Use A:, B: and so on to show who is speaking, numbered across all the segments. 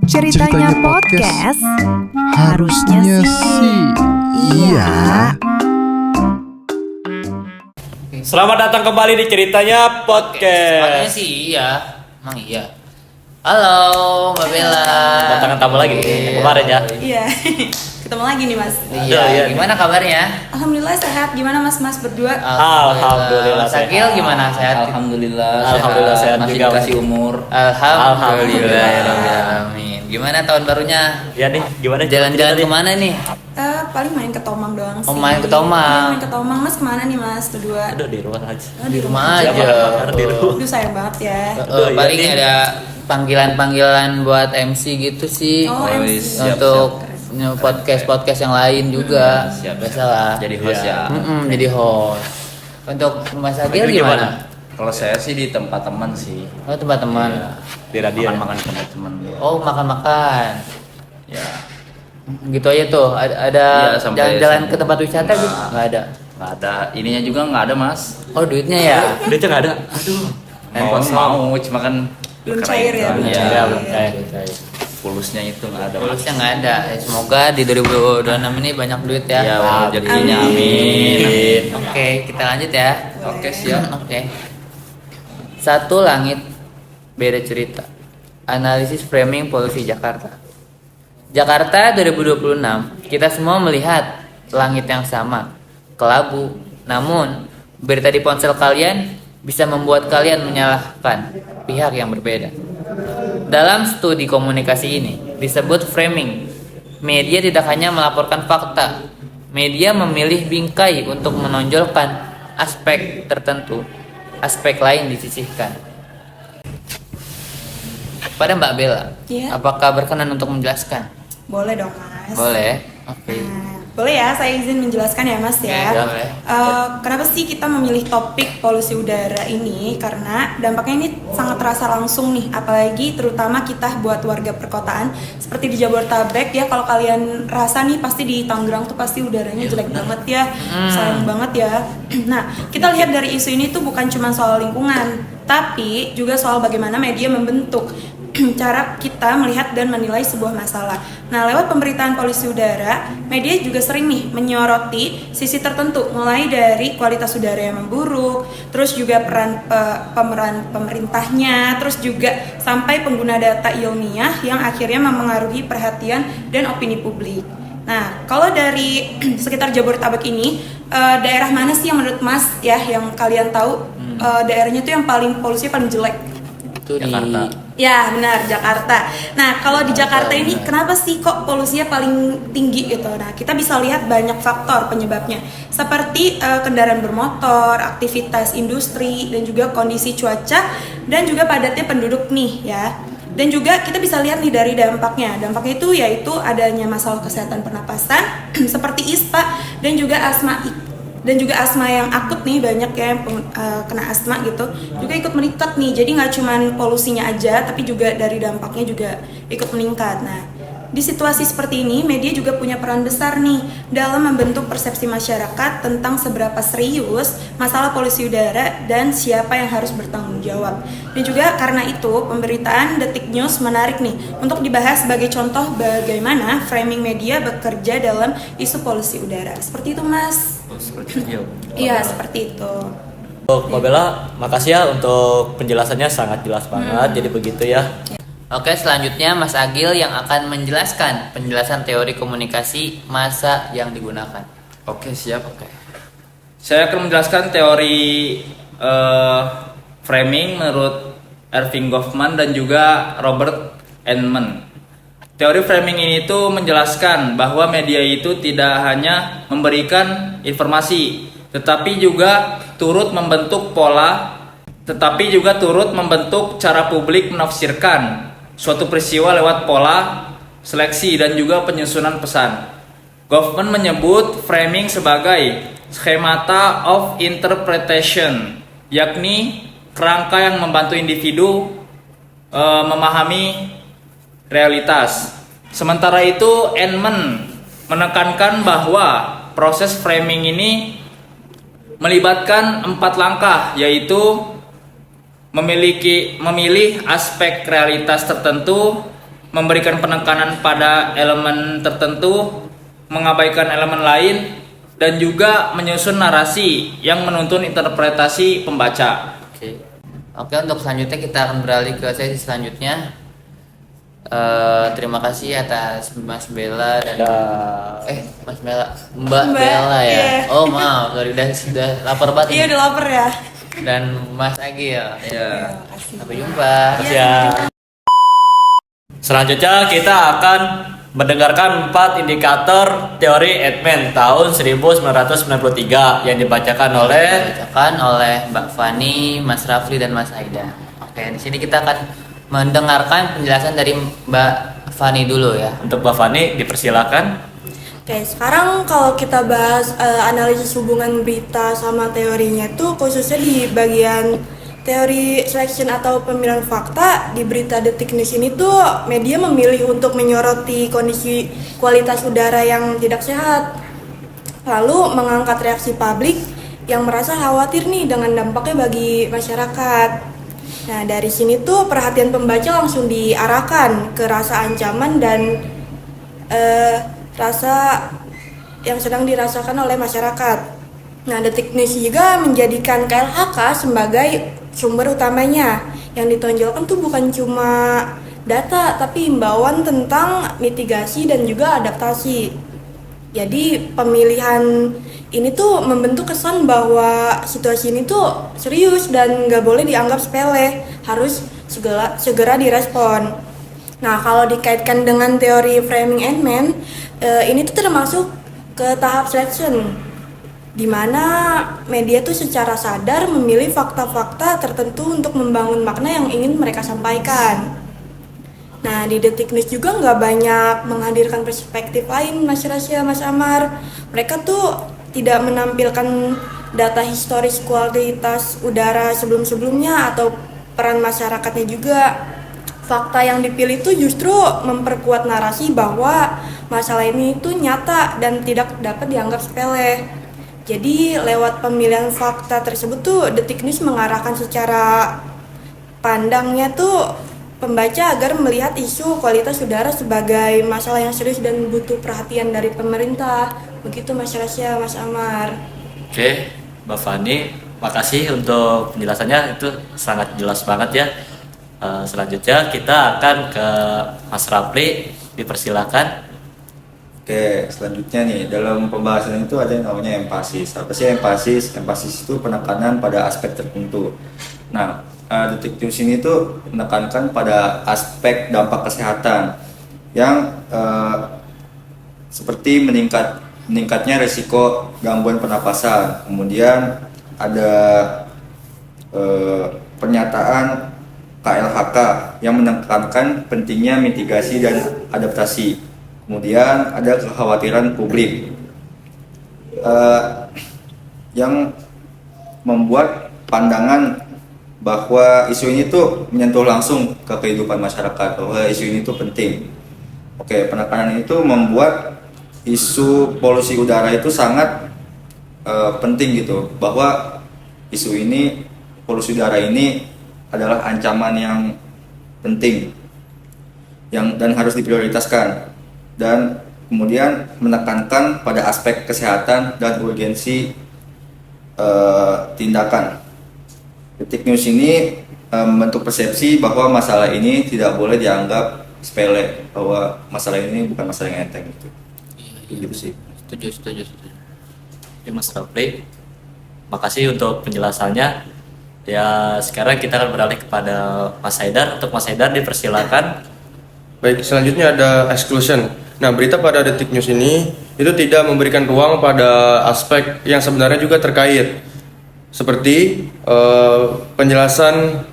A: Ceritanya podcast harusnya sih iya.
B: Selamat datang kembali di Ceritanya Podcast.
C: Katanya sih iya, emang iya. Halo Mbak Bella.
B: Kedatangan tamu lagi yang kemarin ya.
D: Iya, ketemu lagi nih Mas.
C: Iya,
B: Iya.
C: gimana kabarnya?
D: Alhamdulillah sehat. Gimana Mas berdua?
B: Alhamdulillah
C: Mas Agil
B: sehat.
C: gimana sehat?
B: Alhamdulillah sehat
E: masih
B: juga,
E: dikasih
B: Mas.
E: umur.
C: Alhamdulillah ya Rabbil alamin. Gimana tahun barunya?
B: Ya nih, gimana?
C: Jalan-jalan
B: Cerita nih.
C: kemana nih?
D: Paling main ke Tomang doang sih.
C: Oh, main ke Tomang.
D: Main ke Tomang. Mas kemana nih Mas berdua?
B: Aduh, di rumah aja.
C: Di rumah
B: Siapa?
C: aja.
B: Di rumah.
D: Aduh sayang banget ya.
B: Aduh, iya
C: Paling
B: nih.
C: ada panggilan-panggilan buat MC gitu sih.
D: Oh, MC.
E: siap,
C: Untuk podcast yang lain juga.
E: Siap.
C: Biasalah.
E: Jadi host
B: Iya.
E: ya.
C: Jadi host. Untuk Mas Agil
B: Agil
C: gimana?
E: Kalau saya sih di tempat teman sih.
C: Oh, tempat teman.
E: Iya.
B: Di radio.
E: Makan tempat teman.
C: Oh, makan-makan.
E: Ya.
C: Gitu aja tuh. Ada
E: Iya, sampai
C: jalan-jalan
E: sampai-
C: ke tempat wisata gitu? Nggak ada.
E: Nggak ada. Ininya juga nggak ada mas.
C: Oh, duitnya ya?
B: Dia nggak ada. Aduh.
E: Handphone mau, cuma kan
D: Belum cair ya, belum
E: Iya.
B: Ya, belum cair.
E: Pulusnya itu nggak ada. Mas.
C: Lulusnya nggak ada. Semoga di 2026 ini banyak duit ya.
E: Ya, rezekinya
D: Amin.
E: amin.
C: Oke, kita lanjut ya.
E: Oke siap.
C: Oke. Satu langit, beda cerita. Analisis framing polusi Jakarta. Jakarta 2026, kita semua melihat langit yang sama, kelabu. Namun, berita di ponsel kalian bisa membuat kalian menyalahkan pihak yang berbeda. Dalam studi komunikasi ini disebut framing. Media tidak hanya melaporkan fakta. Media memilih bingkai untuk menonjolkan aspek tertentu. Aspek lain disisihkan. Pada Mbak Bella,
D: Iya.
C: apakah berkenan untuk menjelaskan?
D: Boleh dong Mas.
C: Boleh. Oke.
D: Nah, boleh ya, saya izin menjelaskan ya Mas ya.
C: Oke, boleh.
D: Kenapa sih kita memilih topik polusi udara ini? Karena dampaknya ini sangat terasa langsung nih, apalagi terutama kita buat warga perkotaan seperti di Jabodetabek ya. Kalau kalian rasa nih pasti di Tangerang tuh pasti udaranya jelek banget ya, sayang banget ya. Nah, kita lihat dari isu ini tuh bukan cuma soal lingkungan, tapi juga soal bagaimana media membentuk cara kita melihat dan menilai sebuah masalah. Nah, lewat pemberitaan polusi udara, media juga sering nih menyoroti sisi tertentu, mulai dari kualitas udara yang memburuk, terus juga pemeran pemerintahnya, terus juga sampai pengguna data ilmiah yang akhirnya mempengaruhi perhatian dan opini publik. Nah, kalau dari sekitar Jabodetabek ini, daerah mana sih yang menurut Mas ya, yang kalian tahu daerahnya tuh yang paling polusi paling jelek?
C: Itu
E: Jakarta.
D: Ya benar, Jakarta. Nah kalau di Jakarta ini kenapa sih kok polusinya paling tinggi gitu? Nah kita bisa lihat banyak faktor penyebabnya, seperti kendaraan bermotor, aktivitas industri, dan juga kondisi cuaca, dan juga padatnya penduduk nih ya. Dan juga kita bisa lihat nih dari dampaknya. Dampaknya itu yaitu adanya masalah kesehatan pernapasan seperti ISPA dan juga asma yang akut nih, banyak ya yang kena asma gitu juga ikut meningkat nih. Jadi nggak cuman polusinya aja, tapi juga dari dampaknya juga ikut meningkat. Nah di situasi seperti ini, media juga punya peran besar nih dalam membentuk persepsi masyarakat tentang seberapa serius masalah polusi udara dan siapa yang harus bertanggung jawab. Dan juga karena itu, pemberitaan Detik News menarik nih untuk dibahas sebagai contoh bagaimana framing media bekerja dalam isu polusi udara. Seperti itu Mas. Iya, seperti itu.
B: Untuk Mbak Bella, makasih ya untuk penjelasannya, sangat jelas banget. Jadi begitu ya.
C: Oke, selanjutnya Mas Agil yang akan menjelaskan penjelasan teori komunikasi massa yang digunakan.
E: Oke siap. Saya akan menjelaskan teori framing menurut Erving Goffman dan juga Robert Entman. Teori framing ini tuh menjelaskan bahwa media itu tidak hanya memberikan informasi, tetapi juga turut membentuk cara publik menafsirkan suatu peristiwa lewat pola, seleksi, dan juga penyusunan pesan. Goffman menyebut framing sebagai schemata of interpretation, yakni kerangka yang membantu individu memahami realitas. Sementara itu, Entman menekankan bahwa proses framing ini melibatkan 4 langkah, yaitu memilih aspek realitas tertentu, memberikan penekanan pada elemen tertentu, mengabaikan elemen lain, dan juga menyusun narasi yang menuntun interpretasi pembaca.
C: Oke, untuk selanjutnya kita akan beralih ke sesi selanjutnya. Terima kasih atas Mas Bella dan Mas Bella, Mbak Bella ya.
D: Iya.
C: Oh maaf, sorry, sudah lapar banget.
D: Iya, udah lapar ya.
C: Dan Mas Agil.
E: Ya.
C: Sampai jumpa.
B: Ya. Selanjutnya kita akan mendengarkan 4 indikator teori Edman tahun 1993 yang dibacakan oleh
C: Mbak Fani, Mas Rafli dan Mas Aida. Oke, di sini kita akan mendengarkan penjelasan dari Mbak Fani dulu ya.
B: Untuk Mbak Fani dipersilakan.
D: Oke, sekarang kalau kita bahas analisis hubungan berita sama teorinya tuh khususnya di bagian teori selection atau pemilihan fakta di berita Detik News ini tuh media memilih untuk menyoroti kondisi kualitas udara yang tidak sehat, lalu mengangkat reaksi publik yang merasa khawatir nih dengan dampaknya bagi masyarakat. Nah, dari sini tuh perhatian pembaca langsung diarahkan ke rasa ancaman dan rasa yang sedang dirasakan oleh masyarakat. Nah, Detik News juga menjadikan KLHK sebagai sumber utamanya. Yang ditonjolkan tuh bukan cuma data, tapi himbauan tentang mitigasi dan juga adaptasi. Jadi pemilihan ini tuh membentuk kesan bahwa situasi ini tuh serius dan nggak boleh dianggap sepele, harus segera direspon. Nah, kalau dikaitkan dengan teori framing Edman, ini tuh termasuk ke tahap selection, di mana media tuh secara sadar memilih fakta-fakta tertentu untuk membangun makna yang ingin mereka sampaikan. Nah, di Detik News juga nggak banyak menghadirkan perspektif lain, Mas Rasya, Mas Amar. Mereka tuh tidak menampilkan data historis kualitas udara sebelum-sebelumnya atau peran masyarakatnya juga. Fakta yang dipilih itu justru memperkuat narasi bahwa masalah ini itu nyata dan tidak dapat dianggap sepele. Jadi lewat pemilihan fakta tersebut tuh Detik News mengarahkan secara pandangnya tuh pembaca agar melihat isu kualitas udara sebagai masalah yang serius dan butuh perhatian dari pemerintah. Begitu Mas Rasya, Mas Amar.
B: Oke, Mbak Fani, makasih untuk penjelasannya, itu sangat jelas banget ya. Selanjutnya kita akan ke Mas Rafli, dipersilakan.
F: Oke, selanjutnya nih, dalam pembahasan itu ada yang namanya empasis. Apa sih empasis? Empasis itu penekanan pada aspek tertentu. Nah, Detik News ini tuh menekankan pada aspek dampak kesehatan yang seperti meningkatnya risiko gangguan pernapasan. Kemudian ada pernyataan KLHK yang menekankan pentingnya mitigasi dan adaptasi. Kemudian ada kekhawatiran publik yang membuat pandangan bahwa isu ini tuh menyentuh langsung ke kehidupan masyarakat, bahwa isu ini tuh penting. Oke, penekanan itu membuat isu polusi udara itu sangat penting gitu, bahwa isu ini, polusi udara ini adalah ancaman yang penting dan harus diprioritaskan, dan kemudian menekankan pada aspek kesehatan dan urgensi tindakan. Detik News ini membentuk persepsi bahwa masalah ini tidak boleh dianggap sepele, bahwa masalah ini bukan masalah yang enteng gitu. Gitu sih.
C: Setuju.
B: Oke, Mas Rafli, makasih untuk penjelasannya. Ya, sekarang kita akan beralih kepada Mas Haidar. Untuk Mas Haidar dipersilakan.
G: Baik, selanjutnya ada exclusion. Nah, berita pada Detik News ini itu tidak memberikan ruang pada aspek yang sebenarnya juga terkait. Seperti penjelasan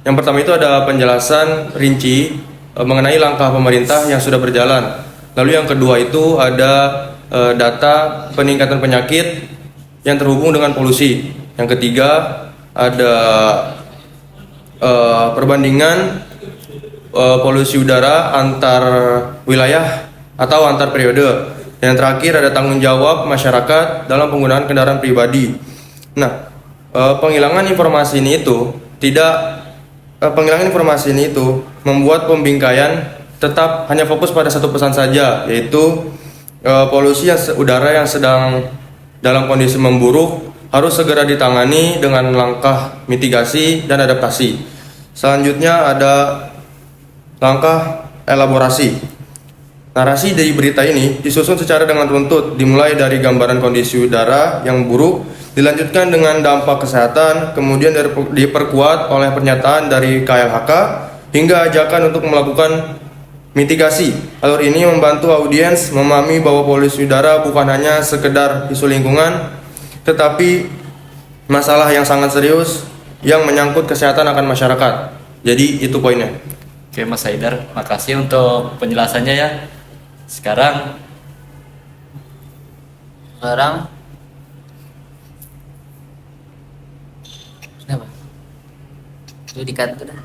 G: yang pertama itu ada penjelasan rinci mengenai langkah pemerintah yang sudah berjalan. Lalu yang kedua itu ada data peningkatan penyakit yang terhubung dengan polusi. Yang ketiga ada perbandingan polusi udara antar wilayah atau antar periode. Yang terakhir ada tanggung jawab masyarakat dalam penggunaan kendaraan pribadi. Nah, penghilangan informasi ini itu membuat pembingkaian tetap hanya fokus pada satu pesan saja, yaitu polusi udara yang sedang dalam kondisi memburuk harus segera ditangani dengan langkah mitigasi dan adaptasi. Selanjutnya ada langkah elaborasi. Narasi dari berita ini disusun secara dengan runtut, dimulai dari gambaran kondisi udara yang buruk, dilanjutkan dengan dampak kesehatan, kemudian diperkuat oleh pernyataan dari KLHK, hingga ajakan untuk melakukan mitigasi. Alur ini membantu audiens memahami bahwa polusi udara bukan hanya sekedar isu lingkungan, tetapi masalah yang sangat serius yang menyangkut kesehatan akan masyarakat. Jadi itu poinnya.
B: Oke Mas Haidar, makasih untuk penjelasannya ya. Sekarang
C: kenapa? Itu dikat udah.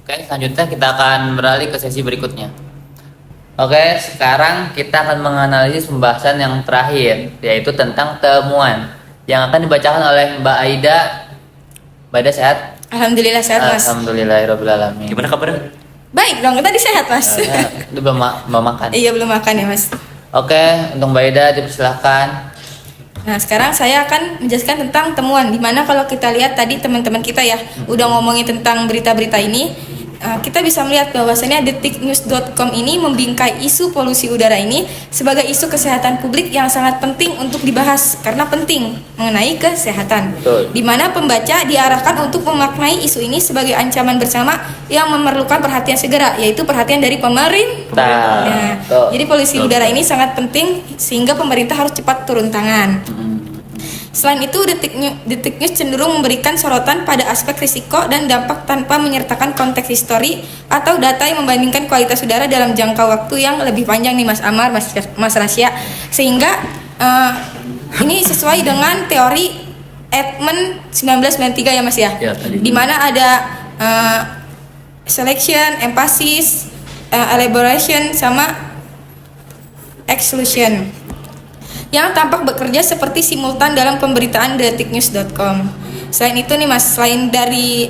C: Oke, selanjutnya kita akan beralih ke sesi berikutnya. Oke, sekarang kita akan menganalisis pembahasan yang terakhir, yaitu tentang temuan yang akan dibacakan oleh Mbak Aida. Mbak Aida sehat?
D: Alhamdulillah sehat mas.
C: Alhamdulillahirobbilalamin.
B: gimana kabarnya?
D: Baik dong, tadi sehat mas.
C: Itu belum makan.
D: Iya belum makan ya mas.
C: Oke, untuk Mbak Aida dipersilahkan.
D: Nah sekarang saya akan menjelaskan tentang temuan. Dimana kalau kita lihat tadi teman-teman kita ya udah ngomongin tentang berita-berita ini, kita bisa melihat bahwasannya detiknews.com ini membingkai isu polusi udara ini sebagai isu kesehatan publik yang sangat penting untuk dibahas karena penting mengenai kesehatan.
C: Betul.
D: Dimana pembaca diarahkan untuk memaknai isu ini sebagai ancaman bersama yang memerlukan perhatian segera, yaitu perhatian dari pemerintah. Nah,
C: Betul.
D: jadi polusi udara ini sangat penting sehingga pemerintah harus cepat turun tangan. Selain itu, Detik News cenderung memberikan sorotan pada aspek risiko dan dampak tanpa menyertakan konteks histori atau data yang membandingkan kualitas udara dalam jangka waktu yang lebih panjang nih Mas Amar, Mas Rasya. Sehingga ini sesuai dengan teori Edmund 1993 ya Mas ya.
B: Ya, tadi.
D: Di mana ada selection, emphasis, elaboration sama exclusion yang tampak bekerja seperti simultan dalam pemberitaan detiknews.com. Selain itu nih Mas, selain dari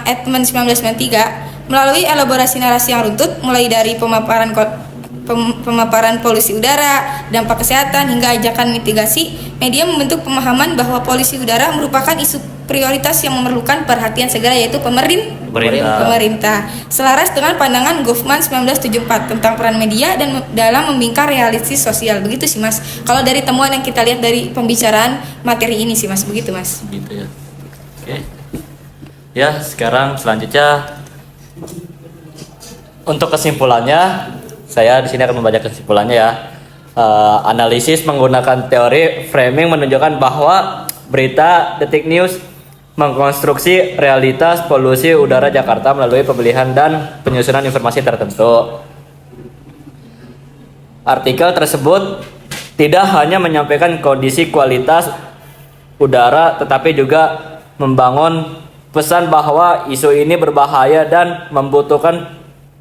D: Edmund 1993, melalui elaborasi narasi yang runtut mulai dari pemaparan polusi udara, dampak kesehatan hingga ajakan mitigasi, media membentuk pemahaman bahwa polusi udara merupakan isu prioritas yang memerlukan perhatian segera, yaitu pemerintah. Selaras dengan pandangan Goffman 1974 tentang peran media dan dalam membingkai realitas sosial. Begitu sih Mas. Kalau dari temuan yang kita lihat dari pembicaraan materi ini sih Mas, begitu Mas.
B: Gitu ya. Oke. Ya, sekarang selanjutnya untuk kesimpulannya, saya di sini akan membaca kesimpulannya ya. Analisis menggunakan teori framing menunjukkan bahwa berita Detik News mengkonstruksi realitas polusi udara Jakarta melalui pemilihan dan penyusunan informasi tertentu. Artikel tersebut tidak hanya menyampaikan kondisi kualitas udara, tetapi juga membangun pesan bahwa isu ini berbahaya dan membutuhkan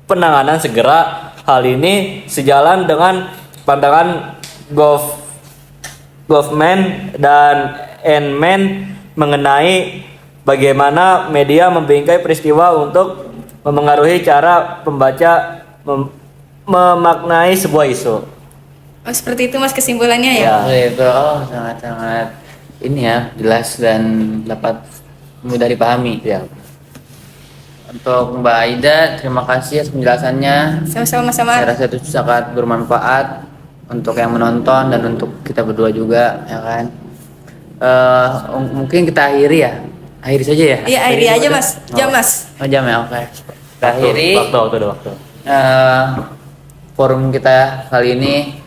B: penanganan segera. Hal ini sejalan dengan pandangan Goffman dan Enman mengenai bagaimana media membingkai peristiwa untuk memengaruhi cara pembaca memaknai sebuah isu.
D: Oh, seperti itu Mas kesimpulannya ya.
C: Itu sangat-sangat ini ya, jelas dan dapat mudah dipahami.
B: Ya.
C: Untuk Mbak Aida, terima kasih atas penjelasannya.
D: Sama-sama Mas Amar.
C: Saya rasa itu sangat bermanfaat untuk yang menonton dan untuk kita berdua juga, ya kan. Mungkin kita akhiri ya. Akhiri saja ya.
D: Iya, akhiri aja Mas. Jam Mas.
C: Oh, jam ya, oke. Kita akhiri.
B: Waktu.
C: Forum kita kali ini.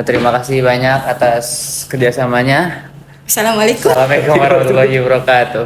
C: Terima kasih banyak atas kerjasamanya.
D: Assalamualaikum.
C: Assalamualaikum warahmatullahi wabarakatuh.